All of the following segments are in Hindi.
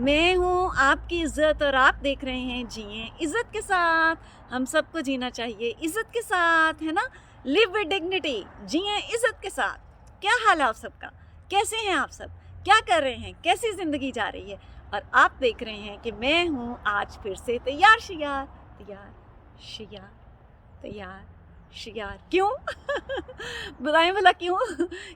मैं हूँ आपकी इज़्ज़त और आप देख रहे हैं जिए इज़्ज़त के साथ। हम सबको जीना चाहिए इज़्ज़त के साथ, है ना? लिव विद डिग्निटी, जिए इज़्ज़त के साथ। क्या हाल है आप सबका? कैसे हैं आप सब? क्या कर रहे हैं? कैसी ज़िंदगी जा रही है? और आप देख रहे हैं कि मैं हूँ आज फिर से तैयार शियार, तैयार शियार, तैयार शियार। क्यों? बताएं भला क्यों?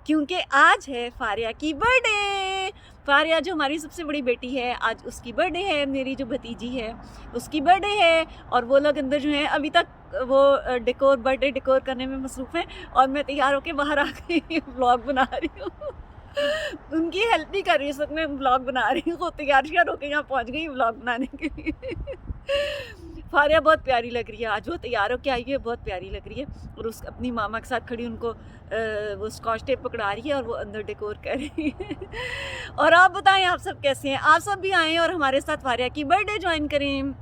क्योंकि आज है फारिया की बर्थडे। फारिया जो हमारी सबसे बड़ी बेटी है, आज उसकी बर्थडे है। मेरी जो भतीजी है उसकी बर्थडे है और वो लोग अंदर जो हैं अभी तक वो डेकोर, बर्थडे डेकोर करने में मसरूफ़ हैं और मैं तैयार होकर बाहर आ गई व्लॉग बना रही हूँ। उनकी हेल्प भी कर रही हूँ, इस वक्त मैं व्लॉग बना रही हूँ। तैयार श्यार होकर यहाँ पहुँच गई व्लॉग बनाने के लिए। फारिया बहुत प्यारी लग रही है, आज वो तैयार होकर आई है, बहुत प्यारी लग रही है और उस अपनी मामा के साथ खड़ी उनको वो स्कॉच टेप पकड़ा रही है और वो अंदर डेकोर कर रही है। और आप बताएं आप सब कैसे हैं? आप सब भी आएँ और हमारे साथ फारिया की बर्थडे ज्वाइन करें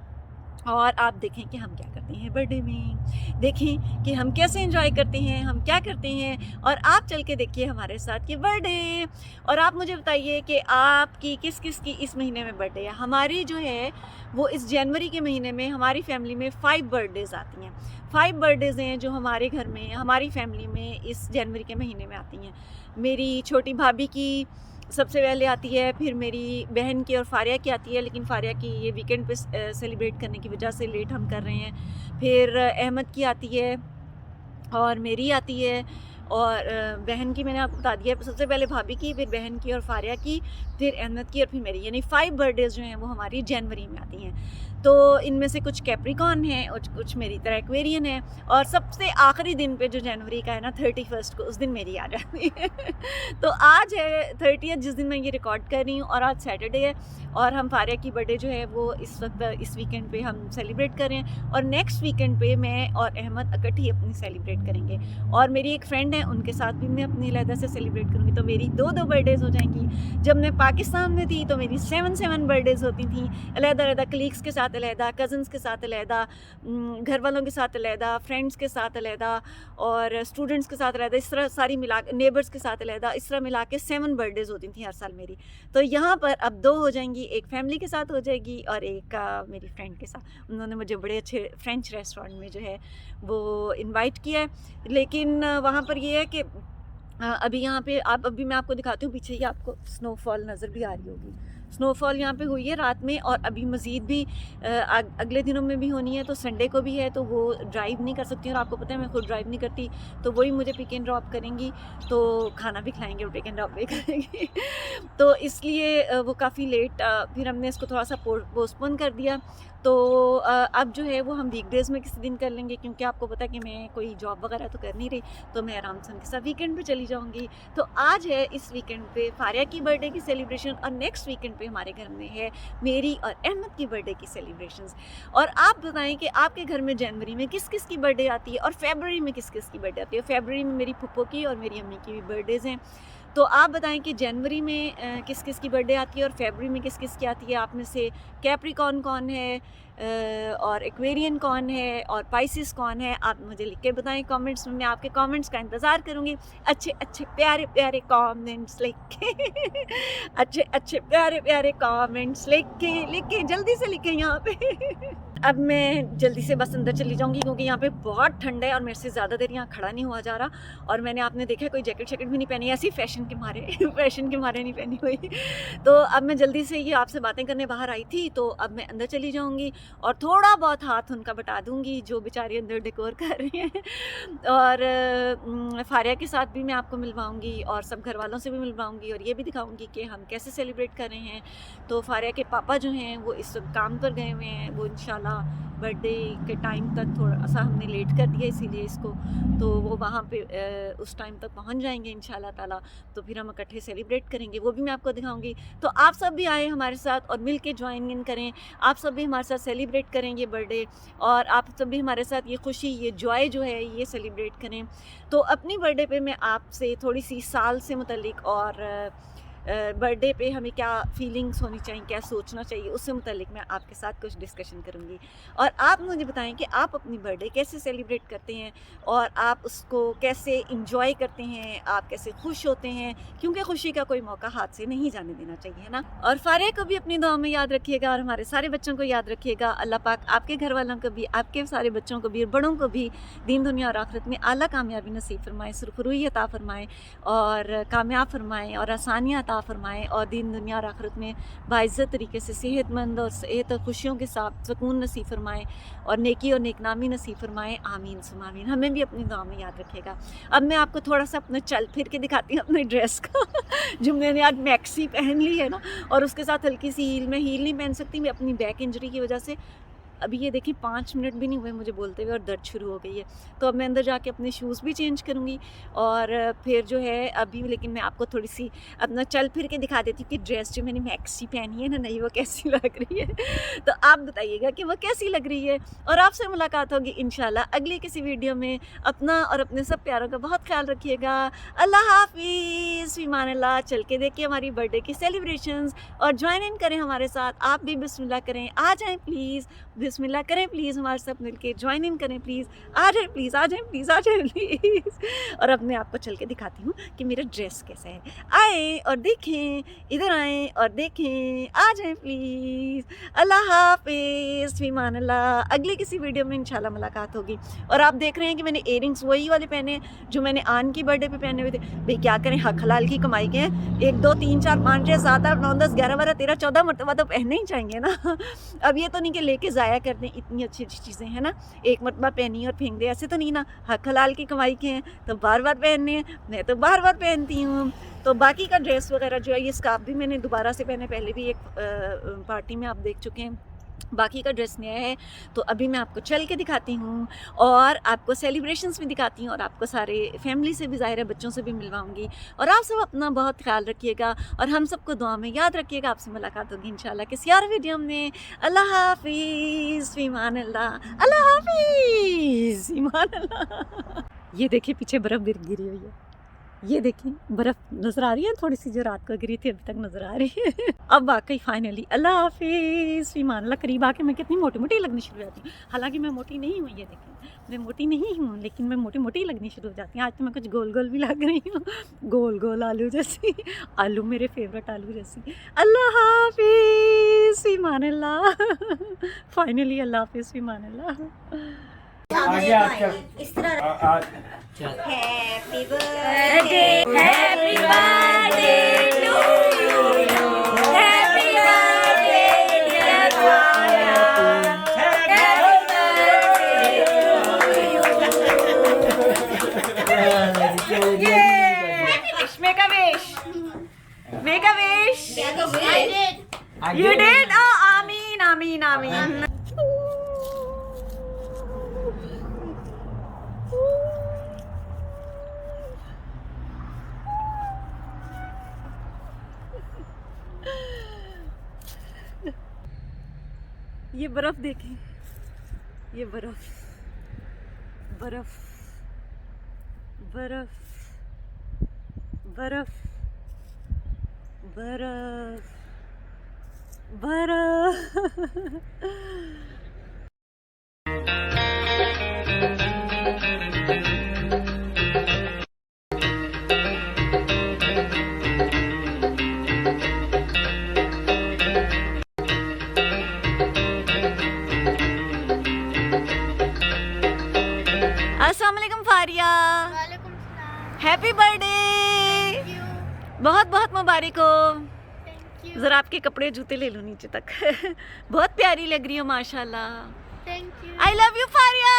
और आप देखें कि हम क्या करते हैं बर्थडे में, देखें कि हम कैसे एंजॉय करते हैं, हम क्या करते हैं और आप चल के देखिए हमारे साथ ये बर्थडे। और आप मुझे बताइए कि आपकी किस किस की इस महीने में बर्थडे है। हमारी जो है वो इस जनवरी के महीने में हमारी फैमिली में 5 बर्थडेज़ आती हैं। 5 बर्थडेज़ हैं जो हमारे घर में, हमारी फैमिली में इस जनवरी के महीने में आती हैं। मेरी छोटी भाभी की सबसे पहले आती है, फिर मेरी बहन की और फारिया की आती है, लेकिन फारिया की ये वीकेंड पे सेलिब्रेट करने की वजह से लेट हम कर रहे हैं। फिर अहमद की आती है और मेरी आती है और बहन की मैंने आपको बता दिया है। सबसे पहले भाभी की, फिर बहन की और फारिया की, फिर अहमद की और फिर मेरी, यानी 5 बर्थडेज़ जो हैं वो हमारी जनवरी में आती हैं। तो इनमें से कुछ कैप्रिकॉर्न हैं और कुछ मेरी तरह एक्वेरियन है और सबसे आखिरी दिन पे जो जनवरी का है ना 31 को, उस दिन मेरी आ जाती है। तो आज है 30 जिस दिन मैं ये रिकॉर्ड कर रही हूँ और आज सैटरडे है और हम फारिया की बर्थडे जो है वो इस वक्त इस वीकेंड पे हम सेलिब्रेट कर रहे हैं और नेक्स्ट वीकेंड पे मैं और अहमद इकट्ठी अपनी सेलिब्रेट करेंगे। और मेरी एक फ्रेंड है, उनके साथ भी मैं अपनी अलहदा से सेलिब्रेट करूँगी, तो मेरी 2 बर्थडेज़ हो जाएंगी। जब मैं पाकिस्तान में थी तो मेरी 7 बर्थडेज़ होती थी, अलहदा कलीग्स के साथ अलहदा, कज़न्स के साथ अलहदा, घर वालों के साथ अलहदा, फ्रेंड्स के साथ अलहदा और स्टूडेंट्स के साथ अलहदा, इस तरह सारी मिला, नेबर्स के साथ अलहदा, इस तरह मिला के 7 बर्थडेज़ होती थी हर साल मेरी। तो यहाँ पर अब 2 हो जाएंगी, एक फैमिली के साथ हो जाएगी और एक मेरी फ्रेंड के साथ। उन्होंने मुझे बड़े अच्छे फ्रेंच रेस्टोरेंट में जो है वो इनवाइट किया है, लेकिन वहाँ पर ये है कि अभी यहाँ पे आप, अभी मैं आपको दिखाती हूँ, पीछे ही आपको स्नोफॉल नज़र भी आ रही होगी। स्नोफॉल यहाँ पे हुई है रात में और अभी मज़ीद भी अगले दिनों में भी होनी है। तो संडे को भी है, तो वो ड्राइव नहीं कर सकती और आपको पता है मैं खुद ड्राइव नहीं करती, तो वही मुझे पिक एंड ड्रॉप करेंगी, तो खाना भी खाएंगे और पिक एंड ड्रॉप भी करेंगी। तो इसलिए वो काफ़ी लेट, फिर हमने इसको थोड़ा सा पोस्टपोन कर दिया। तो अब जो है वो हम वीकडेज़ में किसी दिन कर लेंगे, क्योंकि आपको पता है कि मैं कोई जॉब वगैरह तो कर नहीं रही, तो मैं आराम से उनके साथ वीकेंड पे चली जाऊंगी। तो आज है इस वीकेंड पे फारिया की बर्थडे की सेलिब्रेशन और नेक्स्ट वीकेंड पे हमारे घर में है मेरी और अहमद की बर्थडे की सेलिब्रेशंस। और आप बताएं कि आपके घर में जनवरी में किस किस की बर्थडे आती है और फेबररी में किस किस की बर्थडे आती है। फेबररी में मेरी फुप्पो की और मेरी अम्मी की भी बर्थडेज़ हैं। तो आप बताएं कि जनवरी में किस किस की बर्थडे आती है और फेबररी में किस किस की आती है। आप में से कैप्रिकॉर्न कौन है और एक्वेरियन कौन है और पाइसिस कौन है, आप मुझे लिख के बताएं कमेंट्स में। मैं आपके कमेंट्स का इंतज़ार करूँगी। अच्छे अच्छे प्यारे प्यारे कमेंट्स लिख के अच्छे अच्छे प्यारे प्यारे कमेंट्स लिख के जल्दी से लिखें यहाँ पे। अब मैं जल्दी से बस अंदर चली जाऊँगी, क्योंकि यहाँ पे बहुत ठंड है और मेरे से ज़्यादा देर यहाँ खड़ा नहीं हुआ जा रहा। और मैंने, आपने देखा कोई जैकेट शैकेट भी नहीं पहनी, ऐसी फैशन के मारे फैशन के मारे नहीं पहनी हुई। तो अब मैं जल्दी से ये आपसे बातें करने बाहर आई थी, तो अब मैं अंदर चली जाऊँगी और थोड़ा बहुत हाथ उनका बटा दूँगी जो बेचारे अंदर डेकोर कर रही हैं। और फारिया के साथ भी मैं आपको मिलवाऊँगी और सब घर वालों से भी मिलवाऊँगी और ये भी दिखाऊँगी कि हम कैसे सेलिब्रेट कर रहे हैं। तो फारिया के पापा जो हैं वो इस वक्त काम पर गए हुए हैं, वो इंशाल्लाह बर्थडे के टाइम तक थोड़ा सा हमने लेट कर दिया इसीलिए इसको, तो वो वहाँ पे उस टाइम तक पहुँच जाएंगे इंशाल्लाह ताला। तो फिर हम इकट्ठे सेलिब्रेट करेंगे, वो भी मैं आपको दिखाऊंगी। तो आप सब भी आए हमारे साथ और मिल के ज्वाइन इन करें, आप सब भी हमारे साथ सेलिब्रेट करें ये बर्थडे और आप सब भी हमारे साथ ये खुशी, ये जॉय जो है ये सेलिब्रेट करें। तो अपनी बर्थडे पे मैं आपसे थोड़ी सी साल से मुतल्लिक और बर्थडे पे हमें क्या फीलिंग्स होनी चाहिए, क्या सोचना चाहिए, उससे मुतल्लिक मैं आपके साथ कुछ डिस्कशन करूँगी। और आप मुझे बताएं कि आप अपनी बर्थडे कैसे सेलिब्रेट करते हैं और आप उसको कैसे इंजॉय करते हैं, आप कैसे खुश होते हैं, क्योंकि खुशी का कोई मौका हाथ से नहीं जाने देना चाहिए, है ना। और फारिया को भी अपनी दुआ में याद रखिएगा और हमारे सारे बच्चों को याद रखिएगा। अल्लाह पाक आपके घर वालों को भी, आपके सारे बच्चों को भी, बड़ों को भी दीन दुनिया और आखिरत में आला कामयाबी नसीब फरमाए, सुरखरुई अता फरमाए और कामयाब फरमाए और आसानियाँ अता फरमाए और दीन दुनिया और आखिरत में बाइज़्ज़त तरीके से सेहतमंद और सेहत और खुशियों के साथ सुकून नसीब फरमाए और नेकी और नेकनामी नसीब फरमाए। आमीन सुम्मा आमीन। हमें भी अपनी दुआ में याद रखेगा। अब मैं आपको थोड़ा सा अपने चल फिर के दिखाती हूँ अपने ड्रेस का जो मैंने आज मैक्सी पहन ली है ना, और उसके साथ हल्की सी हील। मैं हील नहीं पहन सकती, मैं अपनी बैक इंजरी की वजह से। अभी ये देखिए 5 मिनट भी नहीं हुए मुझे बोलते हुए और दर्द शुरू हो गई है। तो अब मैं अंदर जाके अपने शूज़ भी चेंज करूँगी और फिर जो है अभी, लेकिन मैं आपको थोड़ी सी अपना चल फिर के दिखा देती हूँ कि ड्रेस जो मैंने मैक्सी पहनी है ना नई, वो कैसी लग रही है। तो आप बताइएगा कि वो कैसी लग रही है। और आपसे मुलाकात होगी इंशाल्लाह अगली किसी वीडियो में। अपना और अपने सब प्यारों का बहुत ख्याल रखिएगा। अल्लाह हाफिज़, ईमान अल्लाह। चल के देखिए हमारी बर्थडे की सेलिब्रेशंस और ज्वाइन इन करें हमारे साथ। आप भी बिस्मिल्लाह करें, आ जाएँ प्लीज़, बिस्मिल्लाह करें प्लीज़, हमारे साथ मिलके ज्वाइन इन करें प्लीज़। आ जाएँ प्लीज़, आ जाएँ प्लीज़, आ जाएँ प्लीज़। और अब मैं आपको चल के दिखाती हूँ कि मेरा ड्रेस कैसा है। आएँ और देखें, इधर आएँ और देखें, आ जाएँ प्लीज़। अल्लाह हाफिज़, फ़ीमान अल्लाह। अगले किसी वीडियो में इंशाल्लाह मुलाकात होगी। और आप देख रहे हैं कि मैंने इयरिंग्स वही वाले पहने हैं जो मैंने आन की बर्थडे पे पहने हुए थे। भाई क्या करें, हक हलाल की कमाई के हैं। 1 2 3 4 5 6 7 8 9 10 11 12 13 14 मरतबा तो पहनने ही चाहिए ना। अब ये तो नहीं कि लेके ज़ाया कर दें इतनी अच्छी अच्छी चीज़ें, है ना। एक मरतबा पहनी और फेंक दे, ऐसे तो नहीं ना। हक हलाल की कमाई के हैं तो बार बार पहनने हैं। मैं तो बार बार पहनती हूँ। तो बाकी का ड्रेस वगैरह जो है, ये स्कार्फ भी मैंने दोबारा से पहने, पहले भी एक पार्टी में आप देख चुके हैं। बाकी का ड्रेस नया है। तो अभी मैं आपको चल के दिखाती हूँ और आपको सेलिब्रेशंस भी दिखाती हूँ और आपको सारे फैमिली से भी, ज़ाहिर है बच्चों से भी मिलवाऊंगी। और आप सब अपना बहुत ख्याल रखिएगा और हम सबको दुआ में याद रखिएगा। आपसे मुलाकात होगी इंशाल्लाह किसी और वीडियो में। अल्लाह हाफिज़, ईमान अल्लाह। अल्लाह हाफिज़, ईमान अल्लाह। ये देखिए पीछे बर्फ़ गिरी हुई है। ये देखिए बर्फ़ नज़र आ रही है थोड़ी सी, जो रात को गिरी थी अभी तक नज़र आ रही है। अब वाकई फाइनली अल्लाह हाफिज़, ईमान अल्लाह। करीब आके मैं कितनी मोटी मोटी लगनी शुरू हो जाती हूँ। हालांकि मैं मोटी नहीं हूँ, ये देखें मैं मोटी नहीं हूँ, लेकिन मैं मोटी मोटी लगनी शुरू हो जाती हूँ। आज तो मैं कुछ गोल गोल भी लग रही हूँ, गोल गोल आलू जैसी। आलू मेरे फेवरेट आलू जैसी। अल्लाह हाफिज़, ईमान अल्लाह। फाइनली अल्लाह हाफिज़, ईमान अल्लाह। आगे आपका इस तरह happy birthday, happy birthday to you, happy birthday dear Faria, happy wish, make a wish, make a wish. You did? Oh, आमीन आमीन आमीन। ये बर्फ देखें, ये बर्फ बर्फ बर्फ बर्फ बर्फ बर्फ। अस्सलाम वालेकुम फारिया, वालेकुम सलाम। हैप्पी बर्थडे, थैंक यू, बहुत बहुत मुबारक हो। थैंक यू, ज़रा आपके कपड़े जूते ले लो नीचे तक। बहुत प्यारी लग रही हो माशाल्लाह। Thank you. I love you Faria.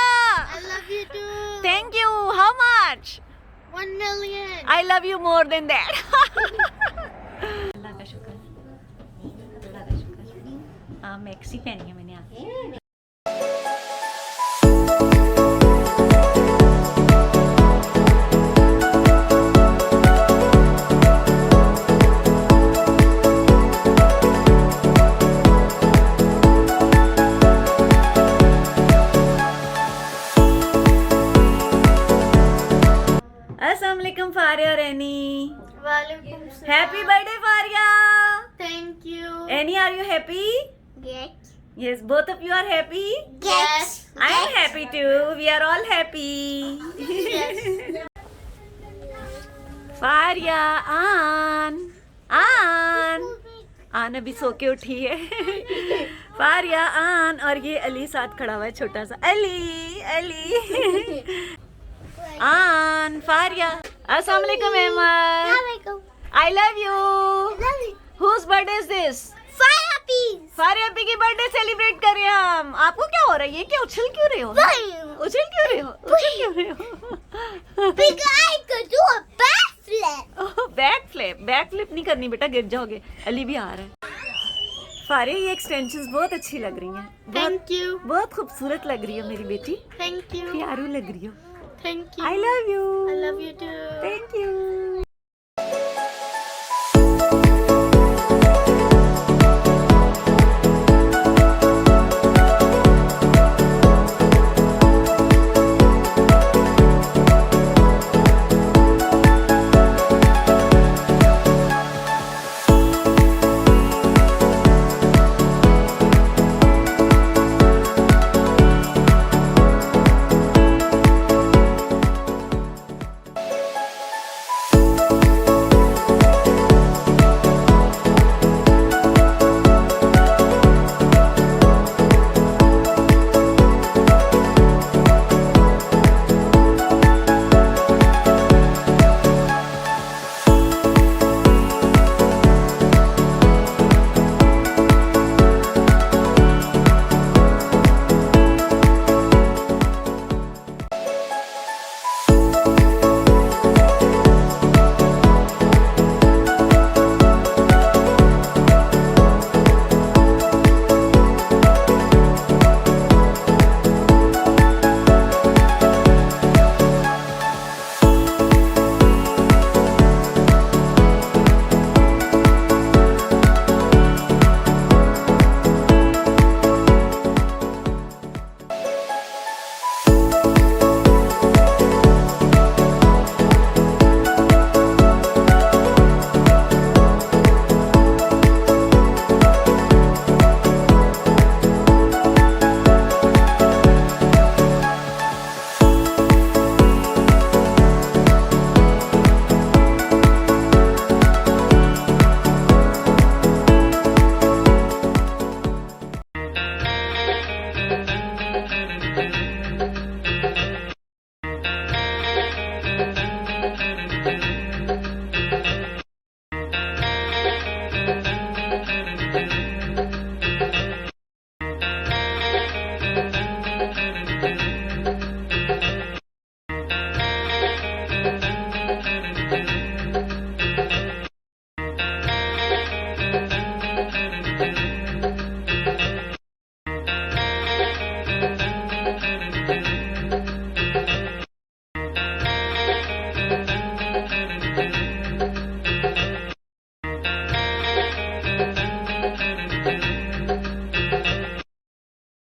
I love you too. Thank you. How much? 1 million. I love you more than that. Allah का शुक्र, अल्लाह का शुक्र। हाँ मैक्सी पहनी है मैंने आज। अस्सलाम वालेकुम फारिया और any. Walaikum salam. Happy birthday, Faria. Thank you. Annie, are you happy? Yes. Yes, both of you are happy. Yes. I am happy too. We are all happy. Yes. Faria आन अभी सो के उठी है। फारिया आन और ये अली साथ खड़ा हुआ है, छोटा सा अली आन फारिया। अस्सलाम वालेकुम Ahmed. Walaikum. I love you. Love you. Whose birthday is this? Fire peas. Faria अब्बी की बर्थडे सेलिब्रेट कर रहे हैं हम। आपको क्या हो रहा है? ये क्या उछल क्यों रहे हो? उछल क्यों रहे हो? उछल क्यों रहे हो? Because I could do a backflip. Back flip नहीं करनी बेटा, गिर जाओगे। अली भी आ रहा है। फारिया ये एक्सटेंशंस बहुत अच्छी लग रही हैं। Thank you. बहुत खूबसूरत लग रही हो मेरी बेटी, Thank you. प्यारू लग रही हो। Thank you. I love you. I love you too. Thank you.